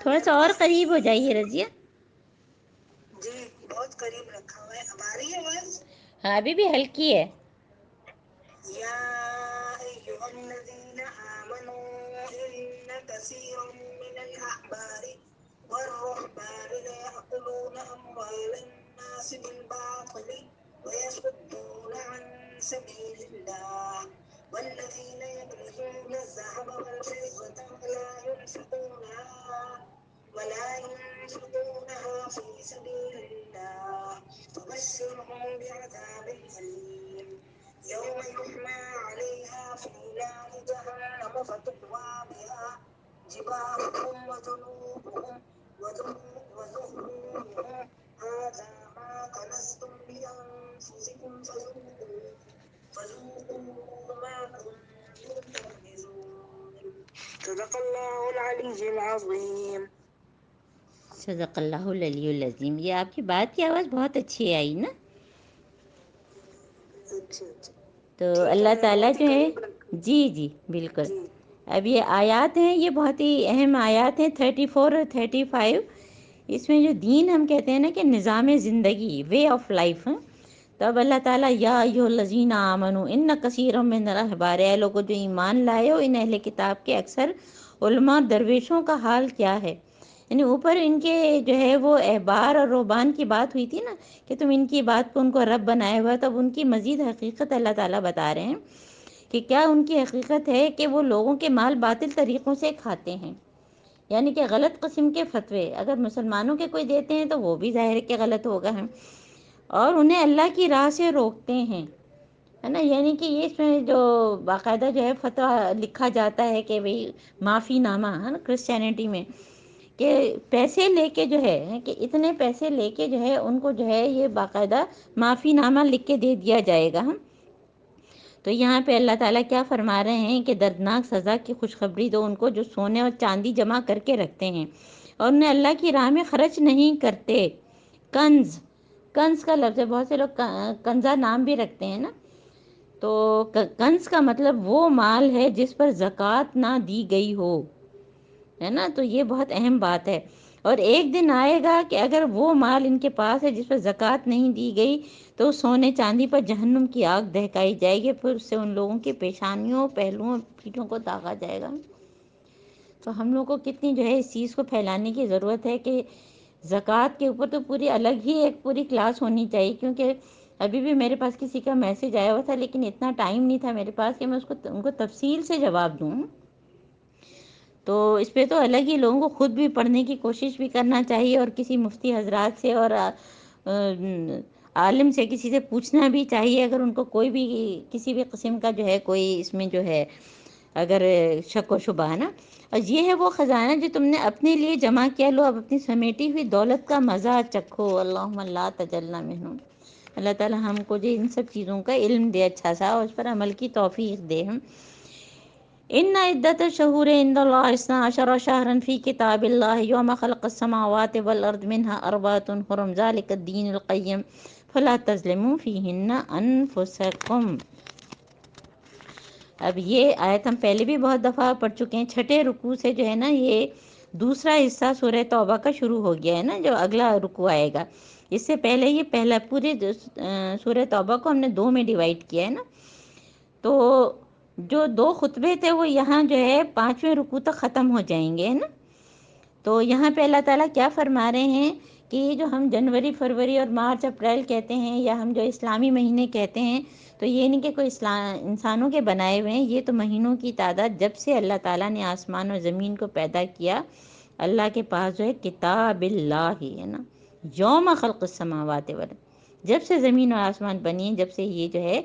تھوڑا سا اور قریب ہو جائیے رضیہ. جی بہت قریب رکھا ہوا ہے. اب آ رہی ہے آواز؟ ہاں ابھی بھی ہلکی ہے. یا ایھا الذین آمنوا ان کثیرا من الاحبار والرهبان ليأكلون أموال الناس بالباطل ويصدون عن سبيل الله والذين يكنزون الذهب والفضة ولا ينفقونها في سبيل الله فبشرهم بعذاب أليم يوم يحمى عليها في نار جهنم فتقوى بها جباههم وظهورهم هذا ما كنزتم لأنفسكم فذوقوا ما كنتم تكنزون. صدق الله العلي العظيم. صدق اللہ العلی العظیم. یہ آپ کی بات کی آواز بہت اچھی آئی نا. اچھا اچھا. تو ٹھیک ہے اللہ میں تعالیٰ بہت ہی جو ہے قریب رکھ. جی جی بالکل. جی اب یہ آیات ہیں یہ بہت ہی اہم آیات ہیں 34 اور 35. اس میں جو دین ہم کہتے ہیں نا کہ نظام زندگی وے آف لائف. تب اللہ تعالیٰ یا ایھا الذین آمنوا ان کثیرا من الاحبار، اے لوگو جو ایمان لائے ہو ان اہل کتاب کے اکثر علماء درویشوں کا حال کیا ہے. یعنی اوپر ان کے جو ہے وہ احبار اور رہبان کی بات ہوئی تھی نا کہ تم ان کی بات کو ان کو رب بنائے ہوا. تب ان کی مزید حقیقت اللہ تعالیٰ بتا رہے ہیں کہ کیا ان کی حقیقت ہے کہ وہ لوگوں کے مال باطل طریقوں سے کھاتے ہیں. یعنی کہ غلط قسم کے فتوے اگر مسلمانوں کے کوئی دیتے ہیں تو وہ بھی ظاہر ہے کہ غلط ہوگا ہم. اور انہیں اللہ کی راہ سے روکتے ہیں، ہے نا. یعنی کہ یہ اس میں جو باقاعدہ جو ہے فتویٰ لکھا جاتا ہے کہ بھئی معافی نامہ ہے نا کرسچینٹی میں، کہ پیسے لے کے جو ہے کہ اتنے پیسے لے کے جو ہے ان کو جو ہے یہ باقاعدہ معافی نامہ لکھ کے دے دیا جائے گا. تو یہاں پہ اللہ تعالیٰ کیا فرما رہے ہیں کہ دردناک سزا کی خوشخبری دو ان کو جو سونے اور چاندی جمع کر کے رکھتے ہیں اور انہیں اللہ کی راہ میں خرچ نہیں کرتے. کنز، کنز کا لفظ ہے. بہت سے لوگ کنزہ نام بھی رکھتے ہیں نا. تو کنز کا مطلب وہ مال ہے جس پر زکوٰۃ نہ دی گئی ہو، ہے نا. تو یہ بہت اہم بات ہے. اور ایک دن آئے گا کہ اگر وہ مال ان کے پاس ہے جس پر زکوٰۃ نہیں دی گئی تو سونے چاندی پر جہنم کی آگ دہکائی جائے گی، پھر اس سے ان لوگوں کی پیشانیوں، پہلوؤں، پیٹھوں کو داغا جائے گا. تو ہم لوگ کو کتنی جو ہے اس چیز کو پھیلانے کی ضرورت ہے کہ زکوٰۃ کے اوپر تو پوری الگ ہی ایک پوری کلاس ہونی چاہیے. کیونکہ ابھی بھی میرے پاس کسی کا میسج آیا ہوا تھا لیکن اتنا ٹائم نہیں تھا میرے پاس کہ میں اس کو ان کو تفصیل سے جواب دوں. تو اس پہ تو الگ ہی لوگوں کو خود بھی پڑھنے کی کوشش بھی کرنا چاہیے اور کسی مفتی حضرات سے اور عالم سے کسی سے پوچھنا بھی چاہیے اگر ان کو کوئی بھی کسی بھی قسم کا جو ہے کوئی اس میں جو ہے اگر شک و شبہ ہے نا. اور یہ ہے وہ خزانہ جو تم نے اپنے لیے جمع کیا، لو اب اپنی سمیٹی ہوئی دولت کا مزہ چکھو. اللہم لا تجلنا منہم. اللہ تعالیٰ ہم کو جو ان سب چیزوں کا علم دے اچھا سا اور اس پر عمل کی توفیق دے. ہم ان عدۃ الشہور عند اللہ اثنا عشر شہرا فی کتاب اللہ یوم خلق السماوات والارض منها اربعۃ حرم ذلک الدین القیم فلا تظلموا فیہن انفسکم. اب یہ آیت ہم پہلے بھی بہت دفعہ پڑھ چکے ہیں. چھٹے رکوع سے جو ہے نا یہ دوسرا حصہ سورہ توبہ کا شروع ہو گیا ہے نا، جو اگلا رکوع آئے گا. اس سے پہلے یہ پہلا پورے سورہ توبہ کو ہم نے 2 میں ڈیوائڈ کیا ہے نا. تو جو 2 خطبے تھے وہ یہاں جو ہے 5ویں رکوع تک ختم ہو جائیں گے، ہے نا. تو یہاں پہ اللہ تعالیٰ کیا فرما رہے ہیں کہ یہ جو ہم جنوری، فروری اور مارچ، اپریل کہتے ہیں یا ہم جو اسلامی مہینے کہتے ہیں تو یہ نہیں کہ کوئی انسانوں کے بنائے ہوئے ہیں. یہ تو مہینوں کی تعداد جب سے اللہ تعالیٰ نے آسمان اور زمین کو پیدا کیا اللہ کے پاس جو ہے کتاب اللہ ہی ہے نا. یوم خلق السماوات والارض، جب سے زمین اور آسمان بنی جب سے یہ جو ہے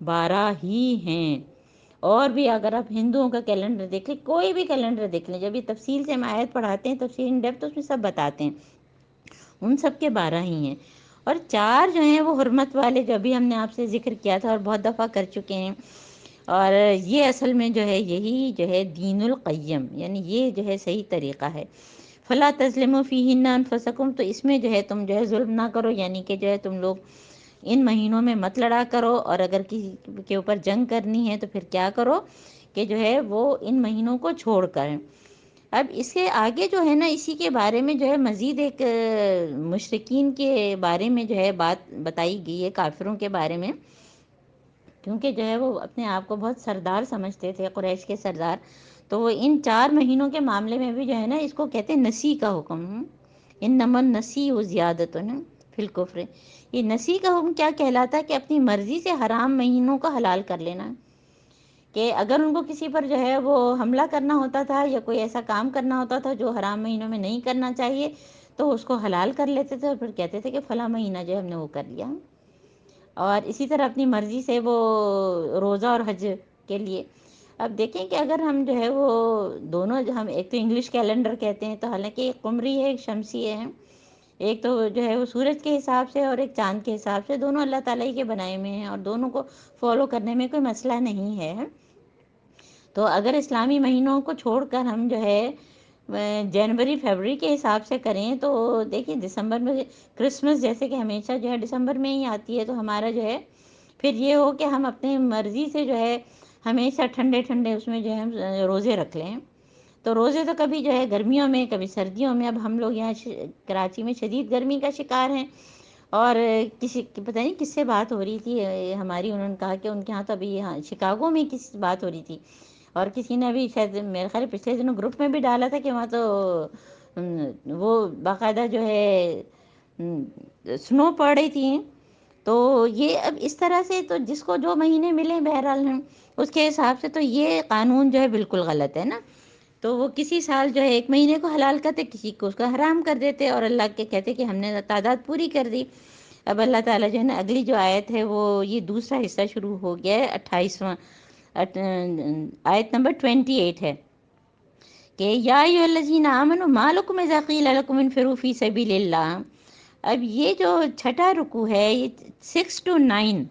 12 ہی ہیں. اور بھی اگر آپ ہندوؤں کا کیلنڈر دیکھ لیں، کوئی بھی کیلنڈر دیکھ لیں، جب یہ تفصیل سے ہم آیت پڑھاتے ہیں تفصیل ان ڈیپتھ اس میں سب بتاتے ہیں، ان سب کے 12 ہی ہیں. اور 4 جو ہیں وہ حرمت والے جو ابھی ہم نے آپ سے ذکر کیا تھا اور بہت دفعہ کر چکے ہیں. اور یہ اصل میں جو ہے یہی جو ہے دین القیم، یعنی یہ جو ہے صحیح طریقہ ہے. فلا تظلموا فیہن انفسکم. تو اس میں جو ہے تم جو ہے ظلم نہ کرو، یعنی کہ جو ہے تم لوگ ان مہینوں میں مت لڑا کرو. اور اگر کسی کے اوپر جنگ کرنی ہے تو پھر کیا کرو کہ جو ہے وہ ان مہینوں کو چھوڑ کر اب اس کے آگے جو ہے نا اسی کے بارے میں جو ہے مزید ایک مشرکین کے بارے میں جو ہے بات بتائی گئی ہے، کافروں کے بارے میں، کیونکہ جو ہے وہ اپنے آپ کو بہت سردار سمجھتے تھے، قریش کے سردار. تو وہ ان 4 مہینوں کے معاملے میں بھی جو ہے نا اس کو کہتے ہیں نسی کا حکم. انما النسی زیادۃ فی الکفر. یہ نسی کا حکم کیا کہلاتا ہے کہ اپنی مرضی سے حرام مہینوں کو حلال کر لینا. کہ اگر ان کو کسی پر جو ہے وہ حملہ کرنا ہوتا تھا یا کوئی ایسا کام کرنا ہوتا تھا جو حرام مہینوں میں نہیں کرنا چاہیے، تو اس کو حلال کر لیتے تھے اور پھر کہتے تھے کہ فلاں مہینہ جو ہے ہم نے وہ کر لیا. اور اسی طرح اپنی مرضی سے وہ روزہ اور حج کے لیے. اب دیکھیں کہ اگر ہم جو ہے وہ دونوں، ہم ایک تو انگلش کیلنڈر کہتے ہیں، تو حالانکہ ایک قمری ہے ایک شمسی ہے، ایک تو جو ہے وہ سورج کے حساب سے اور ایک چاند کے حساب سے، دونوں اللہ تعالیٰ ہی کے بنائے ہوئے ہیں اور دونوں کو فالو کرنے میں کوئی مسئلہ نہیں ہے. تو اگر اسلامی مہینوں کو چھوڑ کر ہم جو ہے جنوری فیبرری کے حساب سے کریں تو دیکھیں دسمبر میں کرسمس جیسے کہ ہمیشہ جو ہے دسمبر میں ہی آتی ہے، تو ہمارا جو ہے پھر یہ ہو کہ ہم اپنی مرضی سے جو ہے ہمیشہ ٹھنڈے ٹھنڈے اس میں جو ہے ہم روزے رکھ لیں. تو روزے تو کبھی جو ہے گرمیوں میں کبھی سردیوں میں. اب ہم لوگ یہاں کراچی میں شدید گرمی کا شکار ہیں، اور کسی پتہ نہیں کس سے بات ہو رہی تھی ہماری، انہوں نے کہا کہ ان کے ہاں تو ابھی یہاں شکاگو میں کس بات ہو رہی تھی، اور کسی نے بھی شاید میرے خیال پچھلے دنوں گروپ میں بھی ڈالا تھا کہ وہاں تو وہ باقاعدہ جو ہے سنو پڑ رہی تھی. تو یہ اب اس طرح سے تو جس کو جو مہینے ملیں بہرحال ہیں اس کے حساب سے، تو یہ قانون جو ہے بالکل غلط ہے نا. تو وہ کسی سال جو ہے ایک مہینے کو حلال کرتے، کسی کو اس کا حرام کر دیتے، اور اللہ کے کہتے کہ ہم نے تعداد پوری کر دی. اب اللہ تعالیٰ جو ہے نا اگلی جو آیت ہے وہ یہ دوسرا حصہ شروع ہو گیا ہے، 28واں آیت نمبر 28 ہے کہ یا ایھا الذین آمنوا ما لکم اذا قیل لکم انفروا فی سبیل اللہ. اب یہ جو چھٹا رکوع ہے، یہ 6 to 9،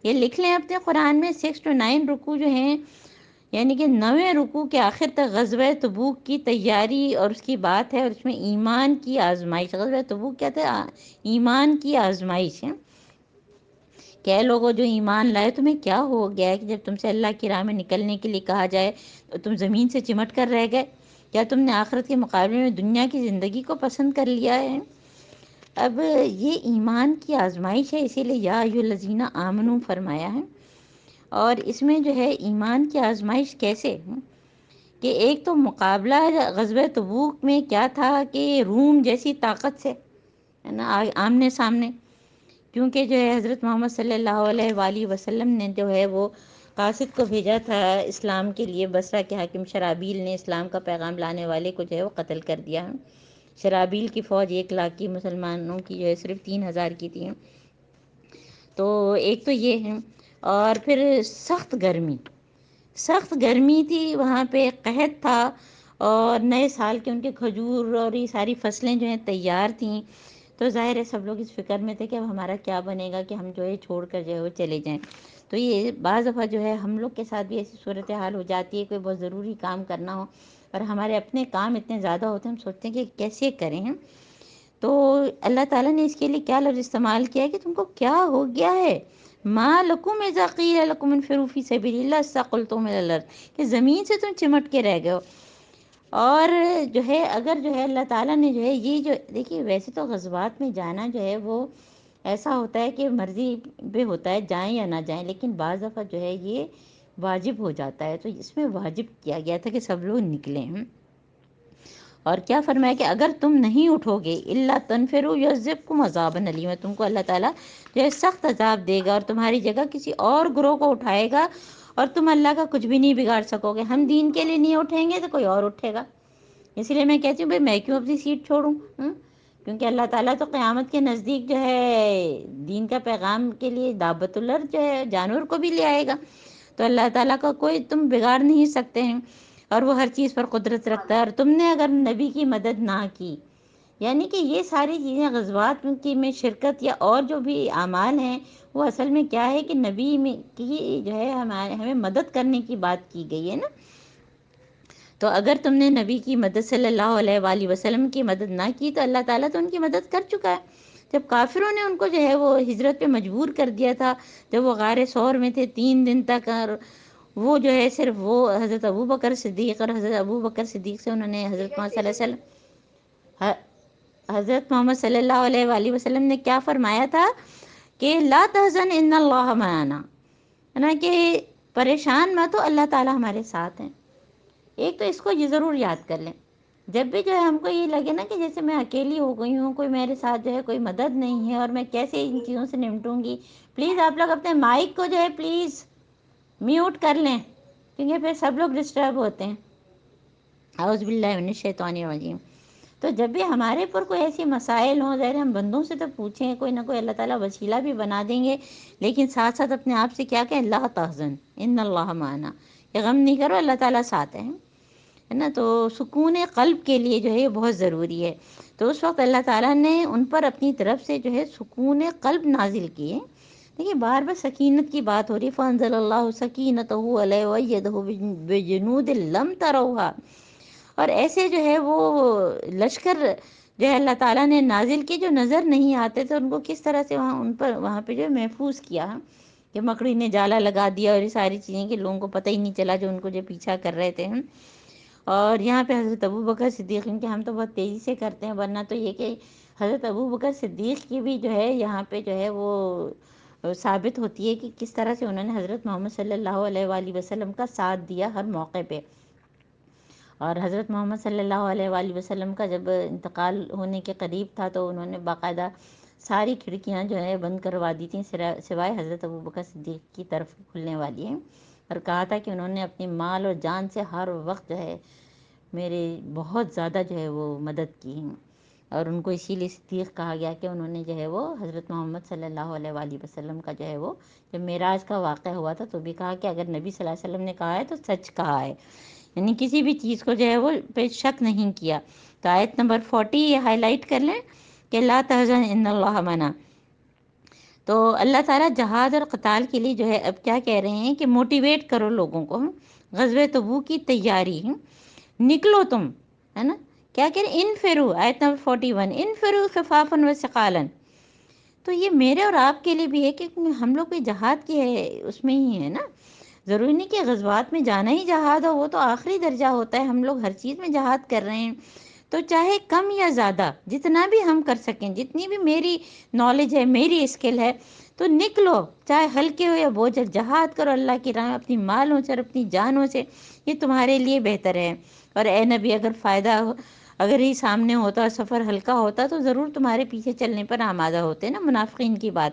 یہ لکھ لیں اپنے قرآن میں، 6 to 9 رکوع جو ہیں، یعنی کہ 9ویں رکوع کے آخر تک غزوہ تبوک کی تیاری اور اس کی بات ہے، اور اس میں ایمان کی آزمائش. غزوہ تبوک کیا تھا؟ ایمان کی آزمائش ہے. کہ لوگوں جو ایمان لائے، تمہیں کیا ہو گیا ہے کہ جب تم سے اللہ کی راہ میں نکلنے کے لیے کہا جائے تو تم زمین سے چمٹ کر رہ گئے؟ کیا تم نے آخرت کے مقابلے میں دنیا کی زندگی کو پسند کر لیا ہے؟ اب یہ ایمان کی آزمائش ہے، اسی لیے یا ایھا الذین آمنوا فرمایا ہے. اور اس میں جو ہے ایمان کی آزمائش کیسے کہ ایک تو مقابلہ غزوہ تبوک میں کیا تھا کہ روم جیسی طاقت سے ہے نا آمنے سامنے، کیونکہ جو ہے حضرت محمد صلی اللہ علیہ وآلہ وسلم نے جو ہے وہ قاصد کو بھیجا تھا اسلام کے لیے. بصرہ کے حاکم شرابیل نے اسلام کا پیغام لانے والے کو جو ہے وہ قتل کر دیا. شرابیل کی فوج 1 لاکھ کی، مسلمانوں کی جو ہے صرف 3000 کی تھی. تو ایک تو یہ ہے، اور پھر سخت گرمی تھی وہاں پہ، قحط تھا، اور نئے سال کے ان کے کھجور اور یہ ساری فصلیں جو ہیں تیار تھیں. تو ظاہر ہے سب لوگ اس فکر میں تھے کہ اب ہمارا کیا بنے گا کہ ہم جو ہے چھوڑ کر جو ہے وہ چلے جائیں. تو یہ بعض دفعہ جو ہے ہم لوگ کے ساتھ بھی ایسی صورتحال ہو جاتی ہے، کوئی بہت ضروری کام کرنا ہو اور ہمارے اپنے کام اتنے زیادہ ہوتے ہیں، ہم سوچتے ہیں کہ کیسے کریں. تو اللہ تعالیٰ نے اس کے لیے کیا لفظ استعمال کیا ہے کہ تم کو کیا ہو گیا ہے؟ ما لکم اذا قیل لکم انفروا فی سبیل اللہ اثاقلتم الی الارض، کہ زمین سے تم چمٹ کے رہ گئے ہو. اور جو ہے اگر جو ہے اللہ تعالیٰ نے جو ہے یہ جو دیکھیے، ویسے تو غزوات میں جانا جو ہے وہ ایسا ہوتا ہے کہ مرضی پہ ہوتا ہے جائیں یا نہ جائیں، لیکن بعض دفعہ جو ہے یہ واجب ہو جاتا ہے. تو اس میں واجب کیا گیا تھا کہ سب لوگ نکلیں. اور کیا فرمایا کہ اگر تم نہیں اٹھو گے الا تنفروا یعذبکم عذابا الیما، تم کو اللہ تعالیٰ جو ہے سخت عذاب دے گا اور تمہاری جگہ کسی اور گروہ کو اٹھائے گا، اور تم اللہ کا کچھ بھی نہیں بگاڑ سکو گے. ہم دین کے لیے نہیں اٹھیں گے تو کوئی اور اٹھے گا. اسی لیے میں کہتی ہوں بھائی میں کیوں اپنی سیٹ چھوڑوں، کیونکہ اللہ تعالیٰ تو قیامت کے نزدیک جو ہے دین کا پیغام کے لیے دعوت الارض جو ہے جانور کو بھی لے آئے گا. تو اللہ تعالیٰ کا کوئی تم بگاڑ نہیں سکتے ہیں، اور وہ ہر چیز پر قدرت رکھتا ہے. اور تم نے اگر نبی کی مدد نہ کی، یعنی کہ یہ ساری چیزیں غزوات کی میں شرکت یا اور جو بھی اعمال ہیں، وہ اصل میں کیا ہے کہ نبی میں کی جو ہے ہمیں مدد کرنے کی بات کی گئی ہے نا. تو اگر تم نے نبی کی مدد صلی اللہ علیہ وآلہ وسلم کی مدد نہ کی تو اللہ تعالیٰ تو ان کی مدد کر چکا ہے. جب کافروں نے ان کو جو ہے وہ ہجرت پہ مجبور کر دیا تھا، جب وہ غار ثور میں تھے 3 دن تک، اور وہ جو ہے صرف وہ حضرت ابو بکر صدیق اور حضرت ابو بکر صدیق سے انہوں نے حضرت محمد صلی اللہ علیہ وسلم حضرت محمد صلی اللہ علیہ وآلہ وسلم نے کیا فرمایا تھا کہ لا تحزن ان اللہ معنا، ہے نا، کہ پریشان مت ہو، اللہ تعالیٰ ہمارے ساتھ ہیں۔ ایک تو اس کو یہ ضرور یاد کر لیں، جب بھی جو ہے ہم کو یہ لگے نا کہ جیسے میں اکیلی ہو گئی ہوں، کوئی میرے ساتھ جو ہے کوئی مدد نہیں ہے اور میں کیسے ان چیزوں سے نمٹوں گی، پلیز آپ لوگ اپنے مائک کو جو ہے پلیز میوٹ کر لیں، کیونکہ پھر سب لوگ ڈسٹرب ہوتے ہیں۔ اعوذ باللہ من الشیطان الرجیم۔ تو جب بھی ہمارے اوپر کوئی ایسی مسائل ہوں، ظاہر ہم بندوں سے تو پوچھیں، کوئی نہ کوئی اللہ تعالیٰ وسیلہ بھی بنا دیں گے، لیکن ساتھ ساتھ اپنے آپ سے کیا کہیں، لا تحزن ان اللہ معنا، کہ غم نہیں کرو، اللہ تعالیٰ ساتھ ہیں، ہے نا۔ تو سکون قلب کے لیے جو ہے یہ بہت ضروری ہے۔ تو اس وقت اللہ تعالیٰ نے ان پر اپنی طرف سے جو ہے سکون قلب نازل کیے۔ دیکھیے بار بار سکینت کی بات ہو رہی، فانزل اللہ سکینتہ علیہ وایدہ بجنود لم تروہا، اور ایسے جو ہے وہ لشکر جو ہے اللہ تعالیٰ نے نازل کی جو نظر نہیں آتے تھے، ان کو کس طرح سے وہاں پہ جو ہے محفوظ کیا، کہ مکڑی نے جالا لگا دیا اور یہ ساری چیزیں کہ لوگوں کو پتہ ہی نہیں چلا جو ان کو جو پیچھا کر رہے تھے۔ اور یہاں پہ حضرت ابو بکر صدیق، کہ ہم تو بہت تیزی سے کرتے ہیں، ورنہ تو یہ کہ حضرت ابو بکر صدیق کی بھی جو ہے یہاں پہ جو ہے وہ ثابت ہوتی ہے کہ کس طرح سے انہوں نے حضرت محمد صلی اللہ علیہ وآلہ وسلم کا ساتھ دیا ہر موقع پہ۔ اور حضرت محمد صلی اللہ علیہ وآلہ وسلم کا جب انتقال ہونے کے قریب تھا تو انہوں نے باقاعدہ ساری کھڑکیاں جو ہے بند کروا دی تھیں، سوائے حضرت ابو بکر صدیق کی طرف کھلنے والی ہیں، اور کہا تھا کہ انہوں نے اپنی مال اور جان سے ہر وقت جو ہے میرے بہت زیادہ جو ہے وہ مدد کی ہیں، اور ان کو اسی لیے صدیق کہا گیا کہ انہوں نے جو ہے وہ حضرت محمد صلی اللہ علیہ وآلہ وسلم کا جو ہے وہ جب معراج کا واقعہ ہوا تھا تو بھی کہا کہ اگر نبی صلی اللہ علیہ وسلم نے کہا ہے تو سچ کہا ہے، یعنی کسی بھی چیز کو جو ہے وہ پہ شک نہیں کیا۔ تو آیت نمبر 40 یہ ہائی لائٹ کر لیں کہ لا تحزن ان اللہ معنا۔ تو اللہ تعالیٰ جہاد اور قتال کے لیے جو ہے اب کیا کہہ رہے ہیں کہ موٹیویٹ کرو لوگوں کو، غزوہ تبوک کی تیاری، نکلو تم، ہے نا، کیا کہہ رہے ہیں، انفرو، آیت نمبر 41، انفرو خفافا وثقالا۔ تو یہ میرے اور آپ کے لیے بھی ہے کہ ہم لوگ کوئی جہاد کے اس میں ہی ہے نا، ضروری نہیں کہ غزوات میں جانا ہی جہاد ہو، وہ تو آخری درجہ ہوتا ہے، ہم لوگ ہر چیز میں جہاد کر رہے ہیں، تو چاہے کم یا زیادہ جتنا بھی ہم کر سکیں، جتنی بھی میری نالج ہے، میری اسکل ہے، تو نکلو، چاہے ہلکے ہو یا بوجھل، جہاد کرو اللہ کی راہ میں اپنی مالوں سے اور اپنی جانوں سے، یہ تمہارے لیے بہتر ہے۔ اور اے نبی اگر فائدہ اگر ہی سامنے ہوتا، سفر ہلکا ہوتا تو ضرور تمہارے پیچھے چلنے پر آمادہ ہوتے نا، منافقین کی بات،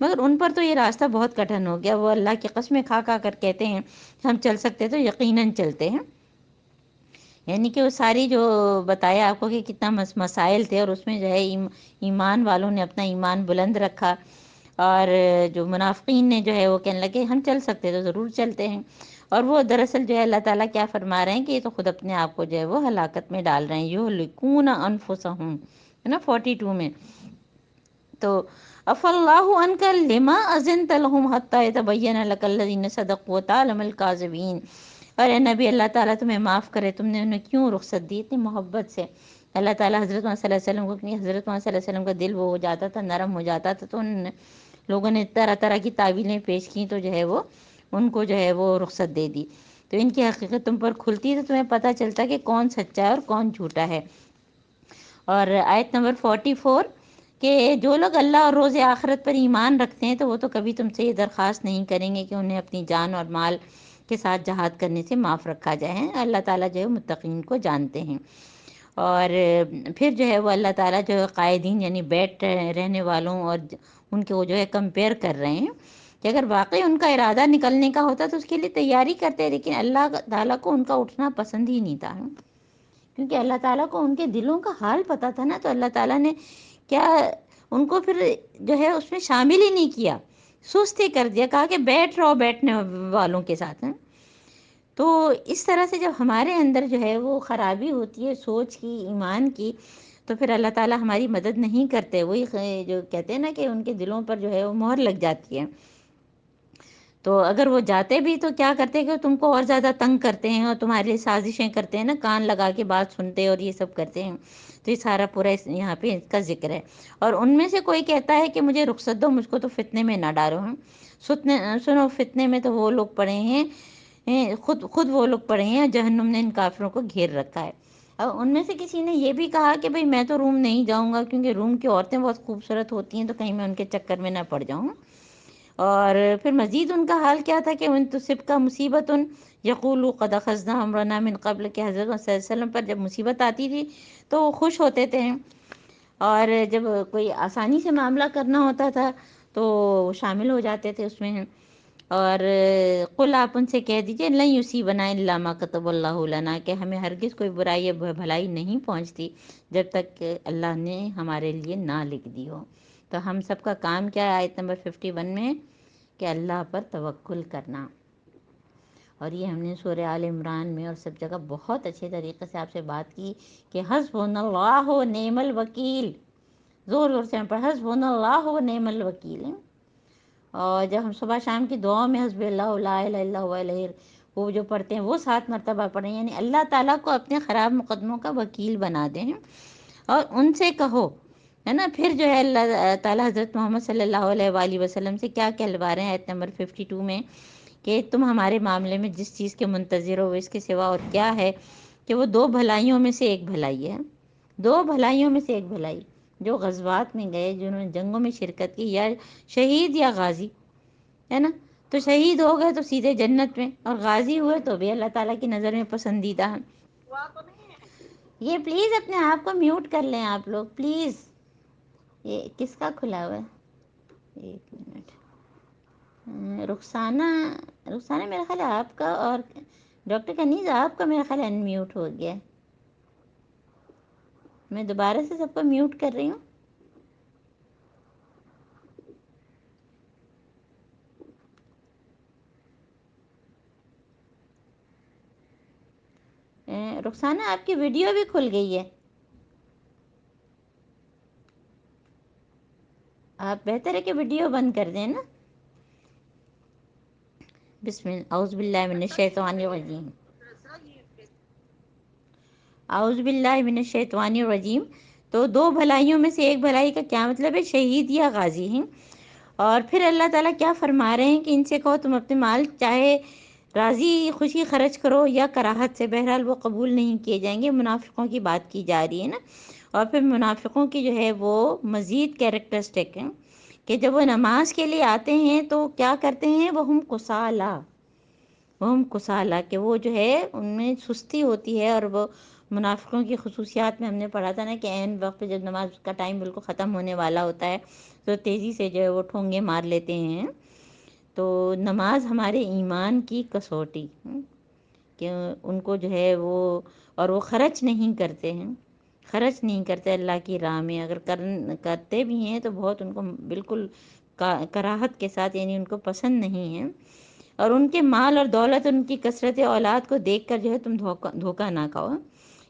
مگر ان پر تو یہ راستہ بہت کٹھن ہو گیا، وہ اللہ کی قسمیں کھا کھا کر کہتے ہیں ہم چل سکتے تو یقیناً چلتے ہیں، یعنی کہ وہ ساری جو بتایا آپ کو کہ کتنا مسائل تھے، اور اس میں جو ہے ایمان والوں نے اپنا ایمان بلند رکھا، اور جو منافقین نے جو ہے وہ کہنے لگے ہم چل سکتے تو ضرور چلتے ہیں، اور وہ دراصل جو ہے اللہ تعالیٰ کیا فرما رہے ہیں کہ یہ تو خود اپنے آپ کو جو ہے وہ ہلاکت میں ڈال رہے ہیں، یہلکون انفسہم، ہے نا 42 میں۔ تو اف اللہ عنک لما اذنت لهم حتی یتبین لک الذین صدقوا وتعلم الکاذبین، اور اے نبی اللہ تعالیٰ تمہیں معاف کرے، تم نے انہیں کیوں رخصت دی اتنی محبت سے۔ اللہ تعالیٰ حضرت محمد صلی اللہ علیہ وسلم کو، حضرت محمد صلی اللہ علیہ وسلم کا دل وہ ہو جاتا تھا، نرم ہو جاتا تھا، تو ان لوگوں نے طرح طرح کی تعویلیں پیش کی، تو جو ہے وہ ان کو جو ہے وہ رخصت دے دی، تو ان کی حقیقت تم پر کھلتی تو تمہیں پتہ چلتا کہ کون سچا ہے اور کون جھوٹا ہے۔ اور آیت نمبر 44 کہ جو لوگ اللہ اور روز آخرت پر ایمان رکھتے ہیں تو وہ تو کبھی تم سے یہ درخواست نہیں کریں گے کہ انہیں اپنی جان اور مال کے ساتھ جہاد کرنے سے معاف رکھا جائے، اللہ تعالیٰ جو ہے متقین کو جانتے ہیں۔ اور پھر جو ہے وہ اللہ تعالیٰ جو ہے قائدین یعنی بیٹھ رہنے والوں اور ان کے وہ جو ہے کمپیئر کر رہے ہیں کہ اگر واقعی ان کا ارادہ نکلنے کا ہوتا تو اس کے لیے تیاری کرتے، لیکن اللہ تعالیٰ کو ان کا اٹھنا پسند ہی نہیں تھا، کیونکہ اللہ تعالیٰ کو ان کے دلوں کا حال پتہ تھا نا، تو اللہ تعالیٰ نے کیا ان کو پھر جو ہے اس میں شامل ہی نہیں کیا، سست ہی کر دیا، کہا کہ بیٹھ رہو بیٹھنے والوں کے ساتھ ہیں۔ تو اس طرح سے جب ہمارے اندر جو ہے وہ خرابی ہوتی ہے سوچ کی، ایمان کی، تو پھر اللہ تعالیٰ ہماری مدد نہیں کرتے، وہی جو کہتے ہیں نا کہ ان کے دلوں پر جو ہے وہ مہر لگ جاتی ہے۔ تو اگر وہ جاتے بھی تو کیا کرتے کہ تم کو اور زیادہ تنگ کرتے ہیں اور تمہارے لیے سازشیں کرتے ہیں نا، کان لگا کے بات سنتے اور یہ سب کرتے ہیں، تو یہ سارا پورا یہاں پہ اس کا ذکر ہے۔ اور ان میں سے کوئی کہتا ہے کہ مجھے رخصت دو، مجھ کو تو فتنے میں نہ ڈالو، سنو فتنے میں تو وہ لوگ پڑے ہیں خود وہ لوگ پڑے ہیں، جہنم نے ان کافروں کو گھیر رکھا ہے۔ اب ان میں سے کسی نے یہ بھی کہا کہ بھئی میں تو روم نہیں جاؤں گا کیونکہ روم کی عورتیں بہت خوبصورت ہوتی ہیں، تو کہیں میں ان کے چکر میں نہ پڑ جاؤں۔ اور پھر مزید ان کا حال کیا تھا کہ ان تصبک مصیبت یقولوا قد اخذنا امرنا من قبل، کہ حضرت صلی اللہ علیہ وسلم پر جب مصیبت آتی تھی تو وہ خوش ہوتے تھے، اور جب کوئی آسانی سے معاملہ کرنا ہوتا تھا تو شامل ہو جاتے تھے اس میں۔ اور قل، آپ ان سے کہہ دیجئے، لن یصیبنا الا ما کتب اللہ لنا، کہ ہمیں ہرگز کوئی برائی یا بھلائی نہیں پہنچتی جب تک کہ اللہ نے ہمارے لیے نہ لکھ دی ہو۔ تو ہم سب کا کام کیا ہے آیت نمبر 51 میں، کہ اللہ پر توکل کرنا۔ اور یہ ہم نے سورہ آل عمران میں اور سب جگہ بہت اچھے طریقے سے آپ سے بات کی کہ حسبنا اللہ و نعم الوکیل، زور زور سے ہم پر حسبنا اللہ و نعم الوکیل۔ اور جب ہم صبح شام کی دعاؤں میں حسب اللہ لا الہ الا هو علیہ، وہ جو پڑھتے ہیں وہ 7 مرتبہ پڑھیں، یعنی اللہ تعالیٰ کو اپنے خراب مقدموں کا وکیل بنا دیں اور ان سے کہو، ہے نا۔ پھر جو ہے اللہ تعالیٰ حضرت محمد صلی اللہ علیہ وآلہ وسلم سے کیا کہلوا رہے ہیں آیت نمبر 52 میں، کہ تم ہمارے معاملے میں جس چیز کے منتظر ہو اس کے سوا اور کیا ہے، کہ وہ 2 بھلائیوں میں سے ایک بھلائی ہے، 2 بھلائیوں میں سے ایک بھلائی، جو غزوات میں گئے، جنہوں نے جنگوں میں شرکت کی، یا شہید یا غازی، ہے نا۔ تو شہید ہو گئے تو سیدھے جنت میں، اور غازی ہوئے تو بھی اللہ تعالیٰ کی نظر میں پسندیدہ ہیں۔ یہ پلیز اپنے آپ کو میوٹ کر لیں آپ لوگ پلیز۔ یہ کس کا کھلا ہوا ہے؟ 1 منٹ۔ رخسانہ، رخسانہ میرا خیال ہے آپ کا، اور ڈاکٹر کنیز آپ کا میرا خیال ہے انمیوٹ ہو گیا ہے۔ میں دوبارہ سے سب کو میوٹ کر رہی ہوں۔ رخسانہ آپ کی ویڈیو بھی کھل گئی ہے، آپ بہتر ہے کہ ویڈیو بند کر دیں نا۔ بسم اللہ، اعوذ باللہ من الشیطان الرجیم، اعوذ باللہ من الشیطان الرجیم۔ تو 2 بھلائیوں میں سے ایک بھلائی کا کیا مطلب ہے؟ شہید یا غازی ہیں۔ اور پھر اللہ تعالیٰ کیا فرما رہے ہیں کہ ان سے کہو تم اپنے مال چاہے راضی خوشی خرچ کرو یا کراہت سے، بہرحال وہ قبول نہیں کیے جائیں گے۔ منافقوں کی بات کی جا رہی ہے نا۔ اور پھر منافقوں کی جو ہے وہ مزید کیریکٹرسٹک ہیں کہ جب وہ نماز کے لیے آتے ہیں تو کیا کرتے ہیں، وہ ہم کسالہ، کہ وہ جو ہے ان میں سستی ہوتی ہے۔ اور وہ منافقوں کی خصوصیات میں ہم نے پڑھا تھا نا کہ عین وقت پہ جب نماز کا ٹائم بالکل ختم ہونے والا ہوتا ہے تو تیزی سے جو ہے وہ ٹھونگے مار لیتے ہیں۔ تو نماز ہمارے ایمان کی کسوٹی، کہ ان کو جو ہے وہ، اور وہ خرچ نہیں کرتے ہیں، خرچ نہیں کرتے اللہ کی راہ میں، اگر کرتے بھی ہیں تو بہت ان کو بالکل کراہت کے ساتھ، یعنی ان کو پسند نہیں ہے۔ اور ان کے مال اور دولت، ان کی کثرت اولاد کو دیکھ کر جو ہے تم دھوکہ نہ کھاؤ،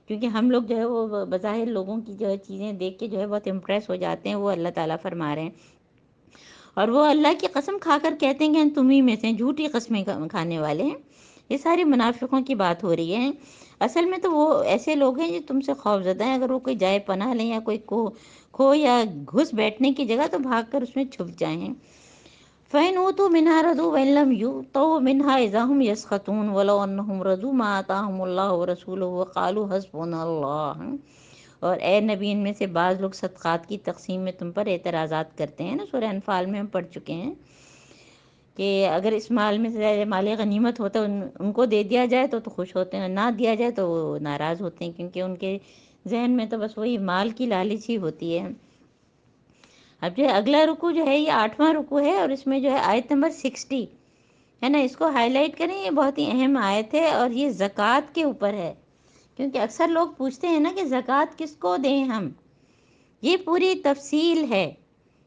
کیونکہ ہم لوگ جو ہے وہ بظاہر لوگوں کی جو ہے چیزیں دیکھ کے جو ہے بہت امپریس ہو جاتے ہیں، وہ اللہ تعالیٰ فرما رہے ہیں۔ اور وہ اللہ کی قسم کھا کر کہتے ہیں کہ ہم تمہیں میں سے ہیں، جھوٹی قسمیں کھانے والے ہیں۔ یہ ساری منافقوں کی بات ہو رہی ہے۔ اصل میں تو وہ ایسے لوگ ہیں جو تم سے خوف زدہ ہیں، اگر وہ کوئی جائے پناہ لیں یا کوئی کھو یا گھس بیٹھنے کی جگہ تو بھاگ کر اس میں چھپ جائیں۔ فَإِنْ أُوتُوا مِنْهَا رَضُوا وَإِنْ لَمْ يُؤْتَوْا مِنْهَا إِذَا هُمْ يَسْخَطُونَ وَلَوْ أَنَّهُمْ رَضُوا مَا آتَاهُمُ اللَّهُ وَرَسُولُهُ وَقَالُوا حَسْبُنَا اللَّهُ۔ اور اے نبی، ان میں سے بعض لوگ صدقات کی تقسیم میں تم پر اعتراضات کرتے ہیں نا، سورہ انفال میں ہم پڑھ چکے ہیں کہ اگر اس مال میں سے مال غنیمت ہوتا ہے ان کو دے دیا جائے تو خوش ہوتے ہیں، نہ دیا جائے تو وہ ناراض ہوتے ہیں، کیونکہ ان کے ذہن میں تو بس وہی مال کی لالچ ہی ہوتی ہے۔ اب جو ہے اگلا رکوع جو ہے یہ 8واں رکوع ہے، اور اس میں جو ہے آیت نمبر 60 ہے نا، اس کو ہائی لائٹ کریں، یہ بہت ہی اہم آیت ہے، اور یہ زکوٰۃ کے اوپر ہے، کیونکہ اکثر لوگ پوچھتے ہیں نا کہ زکوٰۃ کس کو دیں ہم۔ یہ پوری تفصیل ہے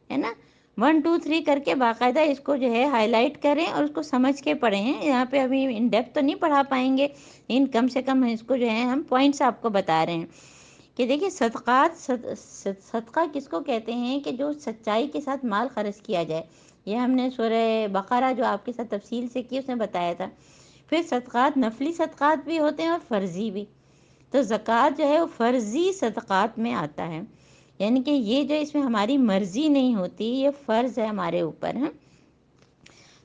نا، 1 2 3 کر کے باقاعدہ اس کو جو ہے ہائی لائٹ کریں اور اس کو سمجھ کے پڑھیں۔ یہاں پہ ابھی ان ڈیپتھ تو نہیں پڑھا پائیں گے، لیکن کم سے کم اس کو جو ہے ہم پوائنٹس آپ کو بتا رہے ہیں کہ دیکھیں صدقہ کس کو کہتے ہیں، کہ جو سچائی کے ساتھ مال خرچ کیا جائے۔ یہ ہم نے سورہ بقرہ جو آپ کے ساتھ تفصیل سے کی اس میں بتایا تھا۔ پھر صدقات نفلی صدقات بھی ہوتے ہیں اور فرضی بھی، تو زکوٰۃ جو ہے وہ فرضی صدقات میں آتا ہے، یعنی کہ یہ جو اس میں ہماری مرضی نہیں ہوتی، یہ فرض ہے ہمارے اوپر ہے۔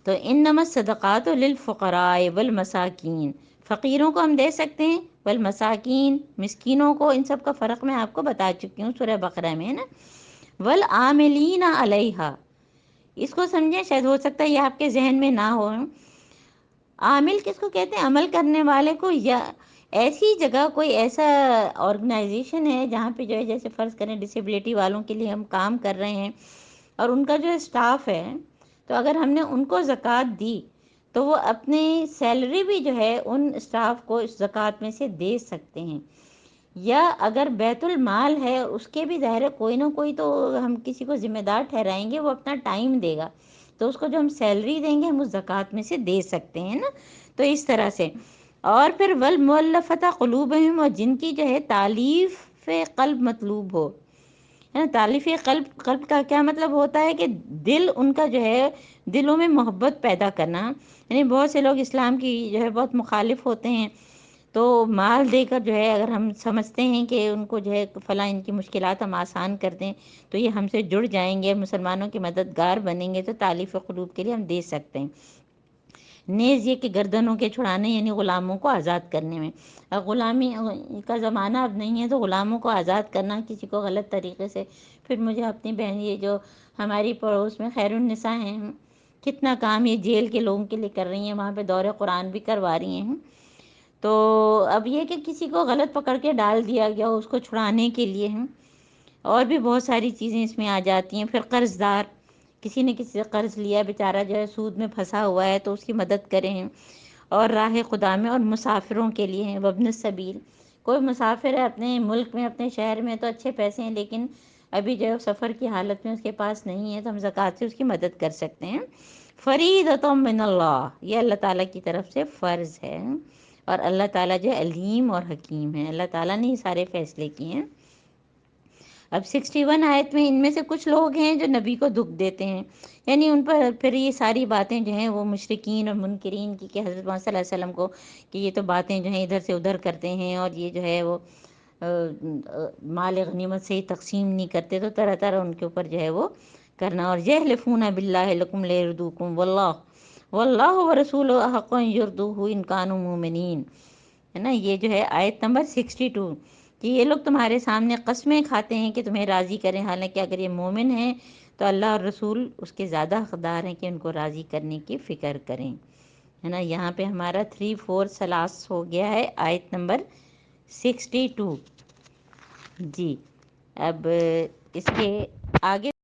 تو انما الصدقات للفقراء والمساکین، فقیروں کو ہم دے سکتے ہیں، والمساکین مسکینوں کو، ان سب کا فرق میں آپ کو بتا چکی ہوں سورہ بقرہ میں، ہے نا. والعاملین علیہا، اس کو سمجھیں، شاید ہو سکتا ہے یہ آپ کے ذہن میں نہ ہو. عامل کس کو کہتے ہیں؟ عمل کرنے والے کو. یا ایسی جگہ کوئی ایسا آرگنائزیشن ہے جہاں پہ جو ہے جیسے فرض کریں ڈسیبلٹی والوں کے لیے ہم کام کر رہے ہیں اور ان کا جو اسٹاف ہے، تو اگر ہم نے ان کو زکوٰۃ دی تو وہ اپنی سیلری بھی جو ہے ان اسٹاف کو اس زکوٰۃ میں سے دے سکتے ہیں. یا اگر بیت المال ہے اس کے بھی ظاہر ہے کوئی نہ کوئی تو ہم کسی کو ذمہ دار ٹھہرائیں گے، وہ اپنا ٹائم دے گا، تو اس کو جو ہم سیلری دیں گے ہم اس زکوٰۃ میں سے دے سکتے ہیں نا. تو اس طرح سے. اور پھر والمؤلفۃ قلوبہم، اور جن کی جو ہے تالیف قلب مطلوب ہو، ہے نا. تالیف قلب کا کیا مطلب ہوتا ہے کہ دل ان کا جو ہے دلوں میں محبت پیدا کرنا. یعنی بہت سے لوگ اسلام کی جو ہے بہت مخالف ہوتے ہیں، تو مال دے کر جو ہے اگر ہم سمجھتے ہیں کہ ان کو جو ہے فلاں ان کی مشکلات ہم آسان کر دیں تو یہ ہم سے جڑ جائیں گے، مسلمانوں کے مددگار بنیں گے، تو تالیف قلوب کے لیے ہم دے سکتے ہیں. نیز یہ کہ گردنوں کے چھڑانے، یعنی غلاموں کو آزاد کرنے میں. غلامی کا زمانہ اب نہیں ہے، تو غلاموں کو آزاد کرنا کسی کو غلط طریقے سے. پھر مجھے اپنی بہن، یہ جو ہماری پڑوس میں خیر النساء ہیں، کتنا کام یہ جیل کے لوگوں کے لیے کر رہی ہیں، وہاں پہ دورہ قرآن بھی کروا رہی ہیں. تو اب یہ کہ کسی کو غلط پکڑ کے ڈال دیا گیا اس کو چھڑانے کے لیے ہیں. اور بھی بہت ساری چیزیں اس میں آ جاتی ہیں. پھر قرض دار، کسی نے کسی سے قرض لیا، بیچارہ جو ہے سود میں پھنسا ہوا ہے، تو اس کی مدد کریں. اور راہ خدا میں، اور مسافروں کے لیے ہیں، وابن السبیل. کوئی مسافر ہے اپنے ملک میں، اپنے شہر میں، تو اچھے پیسے ہیں لیکن ابھی جو ہے سفر کی حالت میں اس کے پاس نہیں ہے، تو ہم زکوٰۃ سے اس کی مدد کر سکتے ہیں. فریضۃ من اللہ، یہ اللہ تعالیٰ کی طرف سے فرض ہے. اور اللہ تعالیٰ جو علیم اور حکیم ہے، اللہ تعالیٰ نے یہ سارے فیصلے کیے ہیں. اب 61 آیت میں ان میں سے کچھ لوگ ہیں جو نبی کو دکھ دیتے ہیں، یعنی ان پر پھر یہ ساری باتیں جو ہیں وہ مشرکین اور منکرین کی، کہ حضرت محمد صلی اللہ علیہ وسلم کو کہ یہ تو باتیں جو ہیں ادھر سے ادھر کرتے ہیں، اور یہ جو ہے وہ مال غنیمت سے ہی تقسیم نہیں کرتے، تو طرح طرح ان کے اوپر جو ہے وہ کرنا. اور یحلفون باللہ لکم لیرضوکم واللہ ورسولہ احق ان یرضوہ ان کانوا مؤمنین، ہے نا. یہ جو ہے آیت نمبر 62، کہ یہ لوگ تمہارے سامنے قسمیں کھاتے ہیں کہ تمہیں راضی کریں، حالانکہ اگر یہ مومن ہیں تو اللہ اور رسول اس کے زیادہ حقدار ہیں کہ ان کو راضی کرنے کی فکر کریں، ہے نا. یہاں پہ ہمارا 3 4 سلاس ہو گیا ہے آیت نمبر 62. جی اب اس کے آگے